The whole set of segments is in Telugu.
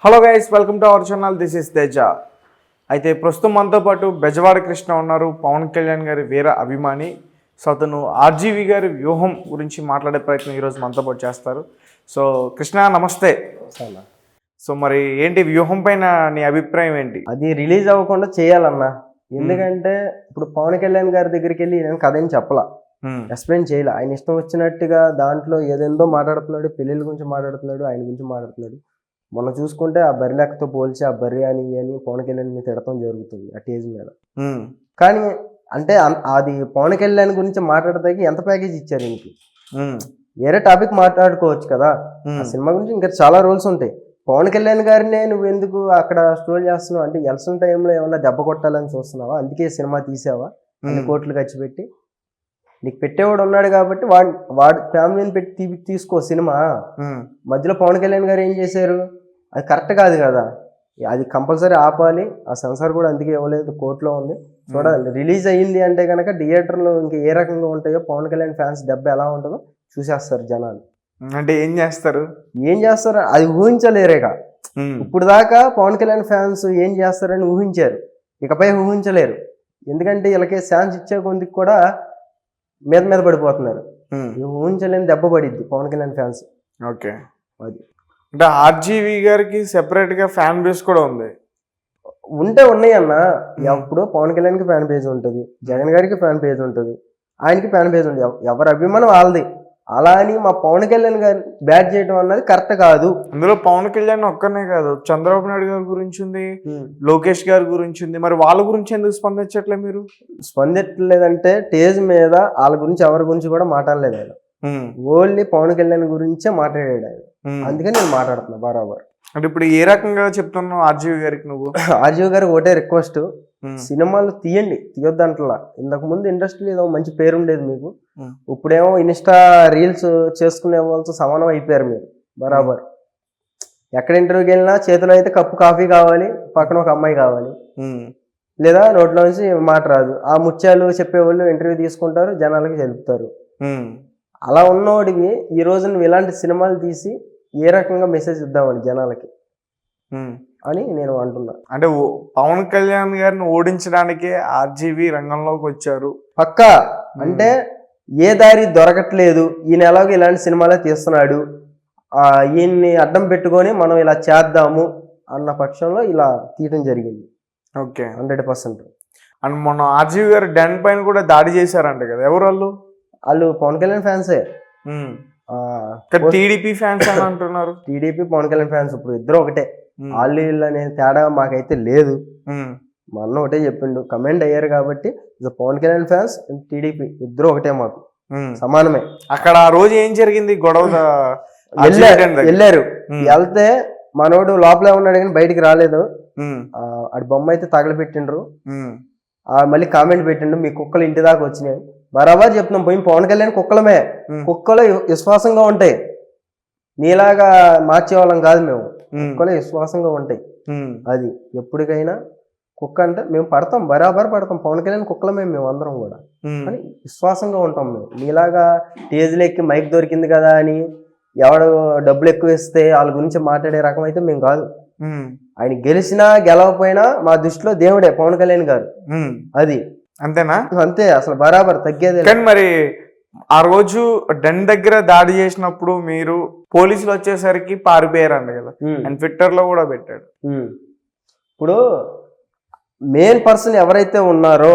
Hello guys, welcome to our channel. This is Teja. అయితే ప్రస్తుతం మనతో పాటు బెజవాడ కృష్ణ ఉన్నారు, పవన్ కళ్యాణ్ గారి వీర అభిమాని. సో అతను ఆర్జీవి గారి వ్యూహం గురించి మాట్లాడే ప్రయత్నం ఈరోజు మనతో పాటు చేస్తారు. సో కృష్ణ, నమస్తే. సో మరి ఏంటి వ్యూహం పైన నీ అభిప్రాయం ఏంటి? అది రిలీజ్ అవ్వకుండా చేయాలన్నా, ఎందుకంటే ఇప్పుడు పవన్ కళ్యాణ్ గారి దగ్గరికి వెళ్ళి నేను కథ ఏం చెప్పలా, ఎక్స్ప్లెయిన్ చేయాలి. ఆయన ఇష్టం వచ్చినట్టుగా దాంట్లో ఏదేందో మాట్లాడుతున్నాడు, పెళ్ళిళ్ళ గురించి మాట్లాడుతున్నాడు, ఆయన గురించి మాట్లాడుతున్నాడు. మొన్న చూసుకుంటే ఆ బర్రె లెక్కతో పోల్చి ఆ బర్రె అని పవన్ కళ్యాణ్ తిడటం జరుగుతుంది ఆ స్టేజ్ మీద. కానీ అంటే అది పవన్ కళ్యాణ్ గురించి మాట్లాడతాకి ఎంత ప్యాకేజ్ ఇచ్చారు ఇంటికి? వేరే టాపిక్ మాట్లాడుకోవచ్చు కదా. ఆ సినిమా గురించి ఇంకా చాలా రూల్స్ ఉంటాయి. పవన్ కళ్యాణ్ గారినే నువ్వు ఎందుకు అక్కడ స్టోర్ చేస్తున్నావు అంటే ఎలక్షన్ టైంలో ఏమన్నా దెబ్బ కొట్టాలని చూస్తున్నావా? అందుకే సినిమా తీసావా? అన్ని కోట్లు ఖర్చు పెట్టి నీకు పెట్టేవాడు ఉన్నాడు కాబట్టి వాడు ఫ్యామిలీని పెట్టి తీసుకో సినిమా. మధ్యలో పవన్ కళ్యాణ్ గారు ఏం చేశారు? అది కరెక్ట్ కాదు కదా, అది కంపల్సరీ ఆపాలి. ఆ సెన్సార్ కూడా అందుకే ఇవ్వలేదు, కోర్టులో ఉంది. చూడాలి రిలీజ్ అయ్యింది అంటే కనుక థియేటర్లో ఇంకా ఏ రకంగా ఉంటాయో, పవన్ కళ్యాణ్ ఫ్యాన్స్ దెబ్బ ఎలా ఉంటుందో చూసేస్తారు జనాలు. అంటే ఏం చేస్తారు అది ఊహించలేరేగా. ఇప్పుడు దాకా పవన్ కళ్యాణ్ ఫ్యాన్స్ ఏం చేస్తారని ఊహించారు, ఇకపై ఊహించలేరు. ఎందుకంటే వీళ్ళకి ఛాన్స్ ఇచ్చే కొందికి కూడా మీద పడిపోతున్నారు. ఊహించలేని దెబ్బ పడిద్ది పవన్ కళ్యాణ్ ఫ్యాన్స్. ఓకే, అది అంటే ఆర్జీవి గారికి సెపరేట్ గా ఫ్యాన్ బేస్ కూడా ఉంది. ఉన్నాయి అన్న. ఎప్పుడు పవన్ కళ్యాణ్కి ఫ్యాన్ పేజ్ ఉంటుంది, జగన్ గారికి ఫ్యాన్ పేజ్ ఉంటుంది, ఆయనకి ఫ్యాన్ పేజ్ ఉంటుంది. ఎవరి అభిమానం వాళ్ళది. అలా అని మా పవన్ కళ్యాణ్ గారు బ్యాట్ చేయడం అన్నది కరెక్ట్ కాదు. అందులో పవన్ కళ్యాణ్ ఒక్కనే కాదు, చంద్రబాబు నాయుడు గారి గురించి ఉంది, లోకేష్ గారి గురించి ఉంది. మరి వాళ్ళ గురించి ఎందుకు స్పందించట్లే మీరు? స్పందించలేదంటే స్టేజ్ మీద వాళ్ళ గురించి ఎవరి గురించి కూడా మాట్లాడలేదు ఆయన. ఓన్లీ పవన్ కళ్యాణ్ గురించే మాట్లాడాడు ఆయన. అందుకని నేను మాట్లాడుతున్నా బరాబర్. అంటే ఇప్పుడు ఏ రకంగా చెప్తున్నావు ఆర్జీవి గారికి నువ్వు? ఆర్జీవి గారికి ఒకటే రిక్వెస్ట్, సినిమాలు తీయొద్దంటలా. ఇంతకు ముందు ఇండస్ట్రీలో ఏదో మంచి పేరు ఉండేది మీకు, ఇప్పుడేమో ఇన్స్టా రీల్స్ చేసుకునే వాళ్ళతో సమానం అయిపోయారు మీరు బరాబర్. ఎక్కడ ఇంటర్వ్యూకి వెళ్ళినా చేతిలో అయితే కప్పు కాఫీ కావాలి, పక్కన ఒక అమ్మాయి కావాలి, లేదా నోట్లో నుంచి మాట రాదు. ఆ ముత్యాలు చెప్పేవాళ్ళు ఇంటర్వ్యూ తీసుకుంటారు, జనాలకి తెలుపుతారు. అలా ఉన్నవాడివి ఈ రోజు నువ్వు ఇలాంటి సినిమాలు తీసి ఏ రకంగా మెసేజ్ ఇద్దామని జనాలకి అని నేను అంటున్నా. అంటే పవన్ కళ్యాణ్ గారిని ఓడించడానికే ఆర్జీవి రంగంలోకి వచ్చారు పక్కా. అంటే ఏ దారి దొరకట్లేదు, ఈయన ఎలాగో ఇలాంటి సినిమాలే తీస్తున్నాడు, ఈయన్ని అడ్డం పెట్టుకొని మనం ఇలా చేద్దాము అన్న పక్షంలో ఇలా తీయడం జరిగింది. ఓకే, 100%. అండ్ మొన్న ఆర్జీవి గారు డెన్ పైన కూడా దాడి చేశారంట కదా, ఎవరు వాళ్ళు పవన్ కళ్యాణ్ ఫ్యాన్సే. టీడీపీ ఫ్యాన్స్ అని అంటున్నారు. టీడీపీ పవన్ కళ్యాణ్ ఫ్యాన్స్ ఇప్పుడు ఇద్దరు ఒకటే, వాళ్ళు వీళ్ళు అనే తేడా మాకైతే లేదు. మా అన్న ఒకటే చెప్పిండు, కమెంట్ అయ్యారు కాబట్టి పవన్ కళ్యాణ్ ఫ్యాన్స్ టీడీపీ ఇద్దరు ఒకటే, మాకు సమానమే. అక్కడ ఆ రోజు ఏం జరిగింది? గొడవ వెళ్ళారు, వెళ్తే మనోడు లోపలే ఉన్నాడు కానీ బయటికి రాలేదు. ఆడి బొమ్మ అయితే తగలబెట్టిండ్రు, మళ్ళీ కామెంట్ పెట్టిండు మీ కుక్కలు ఇంటి దాకా వచ్చినాయి. బరాబర్ చెప్తున్నాం, పోయి పవన్ కళ్యాణ్ కుక్కలమే, కుక్కలు విశ్వాసంగా ఉంటాయి, నీలాగా మార్చేవాళ్ళం కాదు మేము. కుక్కలు విశ్వాసంగా ఉంటాయి. అది ఎప్పటికైనా కుక్క అంటే మేము పడతాం, బరాబర్ పడతాం. పవన్ కళ్యాణ్ కుక్కలమే మేము అందరం కూడా, కానీ విశ్వాసంగా ఉంటాం మేము. నీలాగా స్టేజ్లో ఎక్కి మైక్ దొరికింది కదా అని ఎవడు డబ్బులు ఎక్కువ ఇస్తే వాళ్ళ గురించి మాట్లాడే రకం అయితే మేము కాదు. ఆయన గెలిచినా గెలవపోయినా మా దృష్టిలో దేవుడే పవన్ కళ్యాణ్ గారు. అది అంతేనా? అంతే, అసలు బరాబర్ తగ్గేదే. కానీ మరి ఆ రోజు డెన్ దగ్గర దాడి చేసినప్పుడు మీరు పోలీసులు వచ్చేసరికి పారిపోయారంట కదా, అండ్ ట్విట్టర్ లో కూడా పెట్టాడు. ఇప్పుడు మెయిన్ పర్సన్ ఎవరైతే ఉన్నారో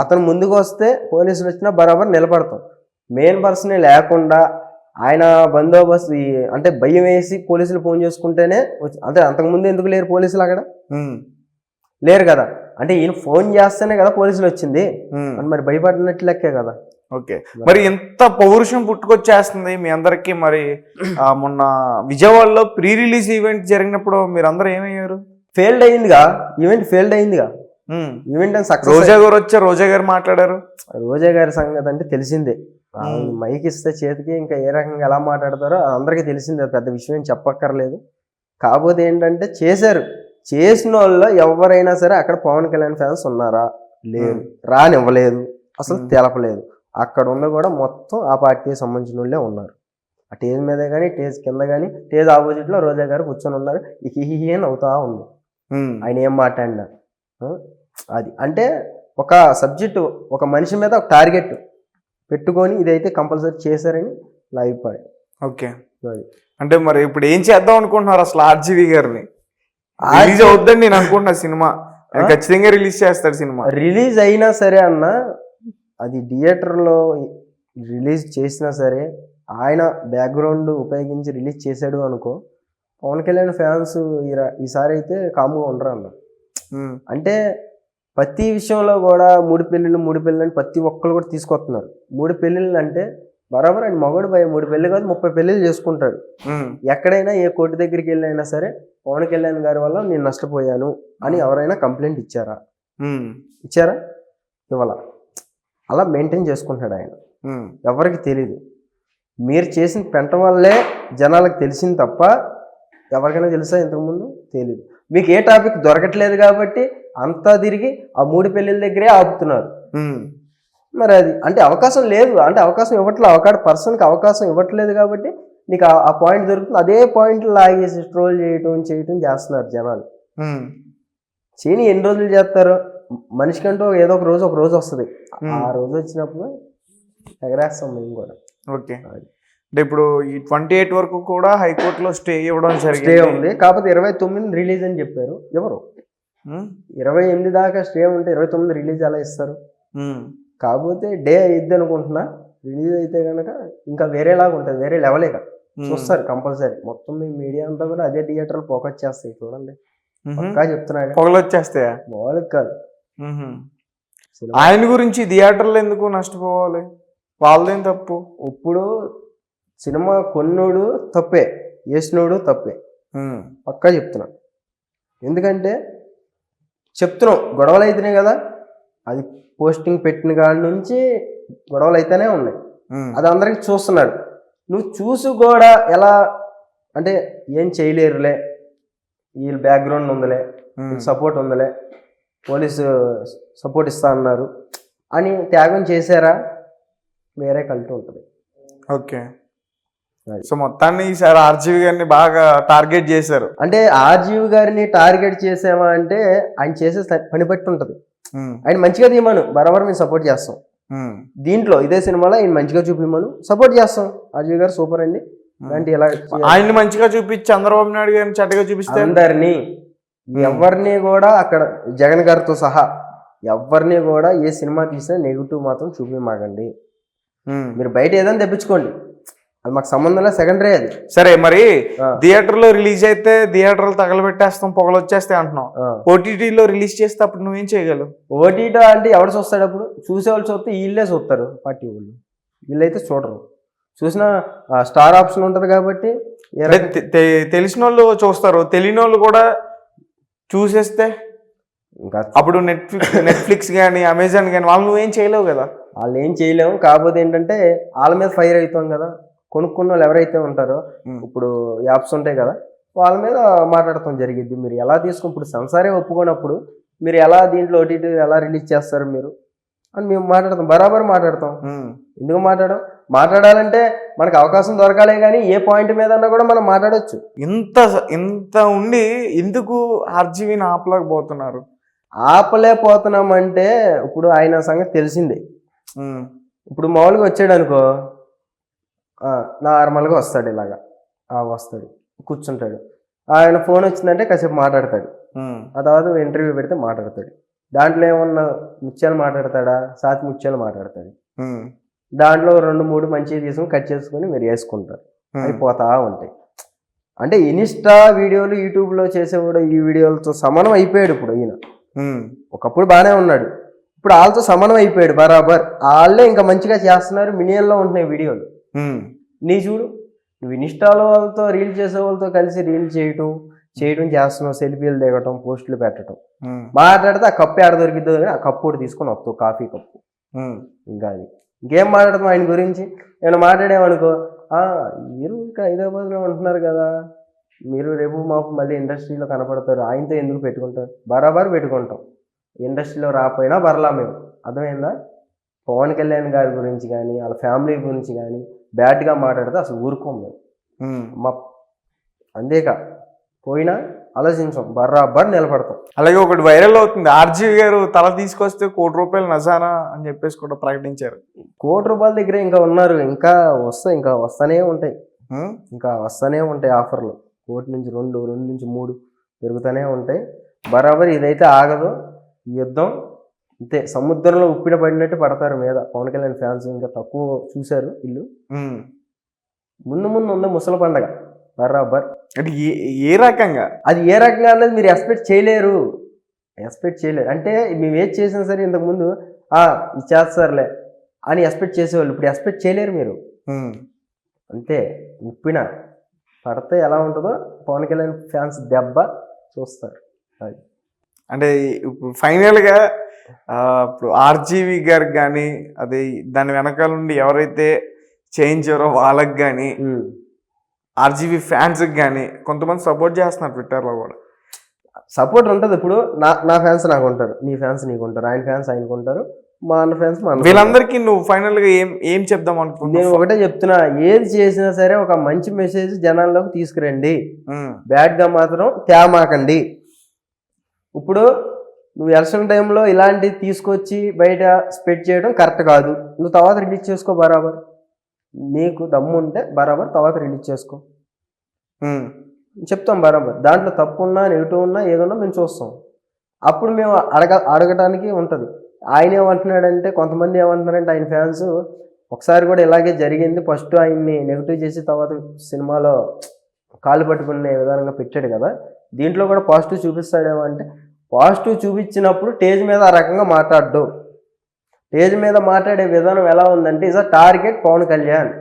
అతను ముందుకు వస్తే పోలీసులు వచ్చినా బరాబర్ నిలబడతాం. మెయిన్ పర్సన్ లేకుండా ఆయన బందోబస్తు అంటే భయం వేసి పోలీసులు ఫోన్ చేసుకుంటేనే అంటే అంతకుముందు ఎందుకు లేరు పోలీసులు? అక్కడ లేరు కదా. అంటే ఈయన ఫోన్ చేస్తేనే కదా పోలీసులు వచ్చింది, మరి భయపడినట్లు లెక్కే కదా. ఓకే, మరి ఎంత పౌరుషం పుట్టుకొచ్చేస్తుంది మీ అందరికి. మరి మొన్న విజయవాడలో ప్రీ రిలీజ్ ఈవెంట్ జరిగినప్పుడు మీరు అందరూ ఏమయ్యారు? ఫెయిల్డ్ అయిందిగా ఈవెంట్, ఫెయిల్డ్ అయిందిగా ఈవెంట్ అని సక్సెస్. రోజా గారు వచ్చారు, రోజా గారు మాట్లాడారు. రోజా గారి సంగతి అంటే తెలిసిందే, మైక్ ఇస్తే చేతికి ఇంకా ఏ రకంగా ఎలా మాట్లాడతారో అందరికీ తెలిసిందే, పెద్ద విషయం ఏం చెప్పక్కర్లేదు. కాకపోతే ఏంటంటే చేసిన వాళ్ళు ఎవరైనా సరే అక్కడ పవన్ కళ్యాణ్ ఫ్యాన్స్ ఉన్నారా? లేరు, రానివ్వలేదు, అసలు తెలపలేదు. అక్కడ ఉన్న కూడా మొత్తం ఆ పార్టీకి సంబంధించిన వాళ్ళే ఉన్నారు. ఆ స్టేజ్ మీదే కానీ స్టేజ్ కింద కానీ స్టేజ్ ఆపోజిట్లో రోజా గారు కూర్చొని ఉన్నారు. హిహి అని అవుతా ఉంది ఆయన ఏం మాట్లాడినా. అది అంటే ఒక సబ్జెక్టు, ఒక మనిషి మీద ఒక టార్గెట్ పెట్టుకొని ఇదైతే కంపల్సరీ చేశారని నా అభిప్రాయం. ఓకే, అంటే మరి ఇప్పుడు ఏం చేద్దాం అనుకుంటున్నారు అసలు ఆర్జీవి గారిని? రిలీజ్ అవుద్దని నేను అనుకుంటున్నా సినిమా, ఖచ్చితంగా రిలీజ్ చేస్తాడు సినిమా. రిలీజ్ అయినా సరే అన్న, అది థియేటర్లో రిలీజ్ చేసినా సరే ఆయన బ్యాక్గ్రౌండ్ ఉపయోగించి రిలీజ్ చేశాడు అనుకో, పవన్ కళ్యాణ్ ఫ్యాన్స్ ఈసారి అయితే కాముగా ఉండరు అన్న. అంటే ప్రతి విషయంలో కూడా 3 పెళ్ళిళ్ళు అని ప్రతి ఒక్కరు కూడా తీసుకొస్తున్నారు. 3 పెళ్ళిళ్ళు అంటే బరాబర్ ఆయన మగడు 3 పెళ్ళి కాదు 30 పెళ్ళిళ్ళు చేసుకుంటాడు. ఎక్కడైనా ఏ కోర్టు దగ్గరికి వెళ్ళైనా సరే పవన్ కళ్యాణ్ గారి వల్ల నేను నష్టపోయాను అని ఎవరైనా కంప్లైంట్ ఇచ్చారా? ఇవాళ అలా మెయింటైన్ చేసుకుంటాడు ఆయన. ఎవరికి తెలీదు. మీరు చేసిన పెంట వల్లే జనాలకు తెలిసింది తప్ప ఎవరికైనా తెలుసా ఇంతకుముందు? తెలీదు. మీకు ఏ టాపిక్ దొరకట్లేదు కాబట్టి అంతా తిరిగి ఆ 3 పెళ్ళిళ్ళ దగ్గరే ఆపుతున్నారు. మరి అది అంటే అవకాశం లేదు, అంటే అవకాశం ఇవ్వట్లేదు, పర్సన్కి అవకాశం ఇవ్వట్లేదు కాబట్టి నీకు ఆ పాయింట్ దొరుకుతుంది. అదే పాయింట్ లాగేసి స్ట్రోల్ చేయటం చేస్తున్నారు జనాలు. చేయని ఎన్ని రోజులు చేస్తారు? మనిషికంటూ ఏదో ఒక రోజు వస్తుంది. ఆ రోజు వచ్చినప్పుడు ఎగరేస్తాం మేము కూడా. ఓకే, అంటే ఇప్పుడు ఈ 28 వరకు కూడా హైకోర్టులో స్టే ఇవ్వడం స్టే ఉంది. కాకపోతే 29 రిలీజ్ అని చెప్పారు. ఎవరు 28 దాకా స్టే ఉంటే 29 రిలీజ్ ఎలా ఇస్తారు? కాకపోతే డే అయిద్ది అనుకుంటున్నా. రిలీజ్ అయితే కనుక ఇంకా వేరేలాగా ఉంటుంది, వేరే లెవెలేగా చూస్తారు కంపల్సరీ. మొత్తం మీ మీడియా అంతా కూడా అదే థియేటర్లు ఫోకస్ చేస్తాయి. చూడండి, పక్కా చెప్తున్నాడు, పొగలు వచ్చేస్తాయా? మామూలుగా కాదు. ఆయన గురించి థియేటర్లు ఎందుకు నష్టపోవాలి? వాళ్ళదేం తప్పు? ఇప్పుడు సినిమా కొన్నోడు తప్పే, వేసినోడు తప్పే, పక్కా చెప్తున్నా. ఎందుకంటే చెప్తున్నాం గొడవలు అయితేనే కదా, అది పోస్టింగ్ పెట్టిన కాడి నుంచి గొడవలు అయితేనే ఉన్నాయి. అది అందరికి చూస్తున్నారు. నువ్వు చూసి కూడా ఎలా అంటే ఏం చేయలేరులే, వీళ్ళ బ్యాక్గ్రౌండ్ ఉందిలే, సపోర్ట్ ఉందిలే, పోలీసు సపోర్ట్ ఇస్తా అన్నారు అని త్యాగం చేశారా? వేరే కల్ట్ ఉంటుంది. ఓకే, సో మొత్తాన్ని ఈసారి ఆర్జీవి గారిని బాగా టార్గెట్ చేశారు. అంటే ఆర్జీవి గారిని టార్గెట్ చేసామా అంటే ఆయన చేసే పని బట్టి ఉంటుంది. ఆయన మంచిగా తీయమను, బరాబర్ మేము సపోర్ట్ చేస్తాం. దీంట్లో ఇదే సినిమాలో ఆయన మంచిగా చూపిమ్మను, సపోర్ట్ చేస్తాం. ఆర్జీవి గారు సూపర్ అండి. అంటే ఇలా ఆయన్ని మంచిగా చూపించి చంద్రబాబు నాయుడు గారిని చెడ్డగా చూపిస్తే అందరినీ ఎవరిని కూడా అక్కడ జగన్ గారితో సహా ఎవరిని కూడా ఏ సినిమా తీసినా నెగిటివ్ మాత్రం చూపించమాకండి. మీరు బయట ఏదైనా తెప్పించుకోండి, అది మాకు సంబంధం లేదు, సెకండరీ అది. సరే, మరి థియేటర్ లో రిలీజ్ అయితే థియేటర్లు తగలబెట్టేస్తాం, పొగలు వచ్చేస్తాయి అంటున్నాం. ఓటీటీలో రిలీజ్ చేస్తే అప్పుడు నువ్వేం చేయగలవు? ఓటీటీ అంటే ఎవరు చూస్తాడు? అప్పుడు చూసేవాళ్ళు చూస్తే వీళ్ళే చూస్తారు, పార్టీ వాళ్ళు. వీళ్ళైతే చూడరు. చూసినా స్టార్ ఆప్షన్ ఉంటుంది కాబట్టి తెలిసిన వాళ్ళు చూస్తారు, తెలియని వాళ్ళు కూడా చూసేస్తే ఇంకా అప్పుడు నెట్ఫ్లిక్స్ కానీ అమెజాన్ కానీ వాళ్ళు నువ్వేం చేయలేవు కదా. వాళ్ళు ఏం చేయలేము. కాకపోతే ఏంటంటే వాళ్ళ మీద ఫైర్ అవుతాం కదా. కొనుక్కున్న వాళ్ళు ఎవరైతే ఉంటారో ఇప్పుడు యాప్స్ ఉంటాయి కదా, వాళ్ళ మీద మాట్లాడటం జరిగిద్ది. మీరు ఎలా తీసుకుని ఇప్పుడు సంసారే ఒప్పుకున్నప్పుడు మీరు ఎలా దీంట్లో ఓటీటీ ఎలా రిలీజ్ చేస్తారు మీరు అని మేము మాట్లాడతాం, బరాబర్ మాట్లాడతాం. ఎందుకు మాట్లాడాలంటే మనకు అవకాశం దొరకాలే కానీ ఏ పాయింట్ మీద అన్నా కూడా మనం మాట్లాడచ్చు. ఇంత ఉండి ఎందుకు ఆర్జీవిని ఆపలేకపోతున్నారు? ఆపలేకపోతున్నామంటే ఇప్పుడు ఆయన సంగతి తెలిసిందే. ఇప్పుడు మామూలుగా వచ్చాడు అనుకో, నార్మల్గా వస్తాడు, ఇలాగా వస్తాడు, కూర్చుంటాడు. ఆయన ఫోన్ వచ్చిందంటే కాసేపు మాట్లాడతాడు, ఆ తర్వాత ఇంటర్వ్యూ పెడితే మాట్లాడతాడు. దాంట్లో ఏమన్నా ముత్యాలు మాట్లాడతాడా? సాతి ముత్యాలు మాట్లాడతాడు. దాంట్లో 2-3 మంచిగా తీసుకుని కట్ చేసుకుని మీరు వేసుకుంటారు, అయిపోతా ఉంటాయి. అంటే ఇన్స్టా వీడియోలు యూట్యూబ్లో చేసేవాడు ఈ వీడియోలతో సమానం అయిపోయాడు ఇప్పుడు ఈయన. ఒకప్పుడు బాగానే ఉన్నాడు, ఇప్పుడు వాళ్ళతో సమానం అయిపోయాడు బరాబర్. వాళ్ళే ఇంకా మంచిగా చేస్తున్నారు, మినియన్లో ఉంటున్నాయి వీడియోలు. నీ చూడు, నువ్వు ఇన్స్టాలో వాళ్ళతో రీల్ చేసే వాళ్ళతో కలిసి రీల్ చేయటం చేస్తున్నావు, సెల్ఫీలు దిగటం, పోస్టులు పెట్టడం, మాట్లాడితే ఆ కప్పు ఎక్కడ దొరికిద్దో ఆ కప్పు కూడా తీసుకొని వస్తావు, కాఫీ కప్పు. ఇంకా అది ఇంకేం మాట్లాడతాం ఆయన గురించి? ఏమైనా మాట్లాడేమనుకో, మీరు ఇంకా హైదరాబాద్లో ఉంటున్నారు కదా, మీరు రేపు మాకు మళ్ళీ ఇండస్ట్రీలో కనపడతారు, ఆయనతో ఎందుకు పెట్టుకుంటారు? బరాబర్ పెట్టుకుంటాం, ఇండస్ట్రీలో రాకపోయినా బరలా మేము. అర్థమైందా? పవన్ కళ్యాణ్ గారి గురించి కానీ వాళ్ళ ఫ్యామిలీ గురించి కానీ బ్యాడ్గా మాట్లాడితే అసలు ఊరుకోం మేము. మా అంతేకా పోయినా ఆలోచించాం, బర్రాబర్ నిలబడతాం. అలాగే ఒకటి వైరల్ అవుతుంది, ఆర్జీవి గారు తల తీసుకొస్తే ₹1,00,00,000 నజానా అని చెప్పేసి కూడా ప్రకటించారు. ₹1,00,00,000 దగ్గర ఇంకా ఉన్నారు, ఇంకా వస్తానే ఉంటాయి, ఇంకా వస్తానే ఉంటాయి ఆఫర్లు. 1 నుంచి 2, 2 నుంచి 3 పెరుగుతూనే ఉంటాయి. బరాబర్ ఇదైతే ఆగదు. ఈ యుద్ధం అంతే, సముద్రంలో ఉప్పిన పడినట్టు పడతారు మీద పవన్ కళ్యాణ్ ఫ్యాన్స్. ఇంకా తక్కువ చూశారు వీళ్ళు. ముందు ఉంది ముసలి పండగ బరాబర్. అంటే ఏ రకంగా, అది ఏ రకంగా అన్నది మీరు ఎక్స్పెక్ట్ చేయలేరు. అంటే మేము ఏది చేసినా సరే ఇంతకుముందు ఇది చేస్తారులే అని ఎక్స్పెక్ట్ చేసేవాళ్ళు, ఇప్పుడు ఎక్స్పెక్ట్ చేయలేరు మీరు. అంతే, ఉప్పిన పడితే ఎలా ఉంటుందో పవన్ కళ్యాణ్ ఫ్యాన్స్ దెబ్బ చూస్తారు. అది అంటే ఇప్పుడు ఫైనల్గా ఇప్పుడు ఆర్జీవి గారికి కానీ అది దాని వెనకాల నుండి ఎవరైతే చేయించారో వాళ్ళకి కానీ ఆర్జీవి ఫ్యాన్స్కి కానీ కొంతమంది సపోర్ట్ చేస్తున్నారు ట్విట్టర్లో కూడా. సపోర్ట్ ఉంటుంది. ఇప్పుడు నా ఫ్యాన్స్ నాకు ఉంటారు, నీ ఫ్యాన్స్ నీకు ఉంటారు, ఆయన ఫ్యాన్స్ ఆయనకు ఉంటారు, మా అన్న ఫ్యాన్స్ మా అన్న. వీళ్ళందరికీ నువ్వు ఫైనల్గా ఏం చెప్దాం అనుకుంటున్నావు? నేను ఒకటే చెప్తున్నా, ఏది చేసినా సరే ఒక మంచి మెసేజ్ జనాల్లోకి తీసుకురండి, బ్యాడ్గా మాత్రం తేమాకండి. ఇప్పుడు నువ్వు ఎలక్షన్ టైంలో ఇలాంటివి తీసుకొచ్చి బయట స్ప్రెడ్ చేయడం కరెక్ట్ కాదు. నువ్వు తర్వాత రిలీజ్ చేసుకో బరాబర్, నీకు దమ్ము ఉంటే బరాబర్ తర్వాత రిలీజ్ చేసుకో చెప్తాం బరాబర్. దాంట్లో తప్పు ఉన్నా నెగిటివ్ ఉన్నా ఏదన్నా మేము చూస్తాం. అప్పుడు మేము అడగటానికి ఉంటుంది. ఆయన ఏమంటున్నాడంటే, కొంతమంది ఏమంటున్నారంటే ఆయన ఫ్యాన్స్ ఒకసారి కూడా ఇలాగే జరిగింది, ఫస్ట్ ఆయన్ని నెగిటివ్ చేసి తర్వాత సినిమాలో కాలు పట్టుకునే విధానంగా పెట్టాడు కదా, దీంట్లో కూడా పాజిటివ్ చూపిస్తాడేమో అంటే, పాజిటివ్ చూపించినప్పుడు స్టేజ్ మీద ఆ రకంగా మాట్లాడడు. స్టేజ్ మీద మాట్లాడే విధానం ఎలా ఉందంటే, is a target Pawan Kalyan.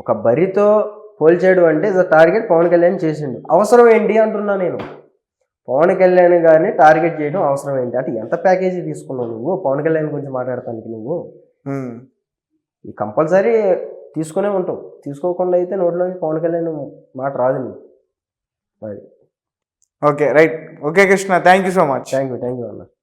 ఒక బరితో పోల్చేయడం అంటే is a target Pawan Kalyan చేసిండు. అవసరం ఏంటి అంటున్నా నేను, పవన్ కళ్యాణ్ గారిని టార్గెట్ చేయడం అవసరం ఏంటి అంటే, ఎంత ప్యాకేజీ తీసుకున్నావు నువ్వు పవన్ కళ్యాణ్ గురించి మాట్లాడటానికి? నువ్వు ఈ కంపల్సరీ తీసుకునే ఉంటావు, తీసుకోకుండా అయితే నోట్లోంచి పవన్ కళ్యాణ్ మాట రాదు నీకు. అది okay, right. Okay Krishna, thank you so much. Thank you అన్న.